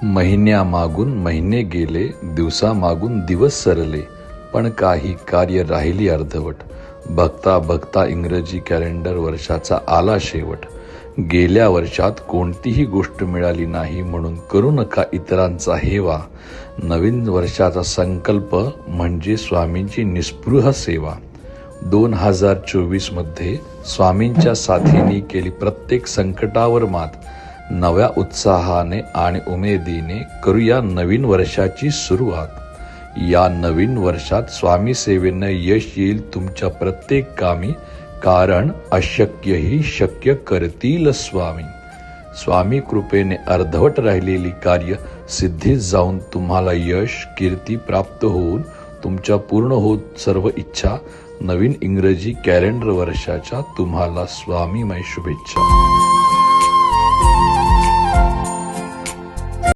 महिन्यामागून महिने गेले, दिवसामागून दिवस सरले, पण काही कार्य राहिली अर्धवट. बघता बघता इंग्रजी कॅलेंडर वर्षाचा आला शेवट. गेल्या वर्षात कोणतीही गोष्ट मिळाली नाही म्हणून करू नका इतरांचा हेवा. नवीन वर्षाचा संकल्प म्हणजे स्वामींची निस्पृह सेवा. 2024 मध्ये स्वामींच्या साथीने केली प्रत्येक संकटावर मात. नव्या उत्साहाने आणि उमेदीने करूया नवीन वर्षाची सुरुवात. या नवीन वर्षात स्वामी सेवेनं यश येईल तुमच्या प्रत्येक कामी, कारण अशक्यही शक्य करतील स्वामी. स्वामी कृपेने अर्धवट राहिलेली कार्य सिद्धीस जाऊन तुम्हाला यश कीर्ती प्राप्त होऊन तुमच्या पूर्ण होत सर्व इच्छा. नवीन इंग्रजी कॅलेंडर वर्षाच्या तुम्हाला स्वामीमय शुभेच्छा.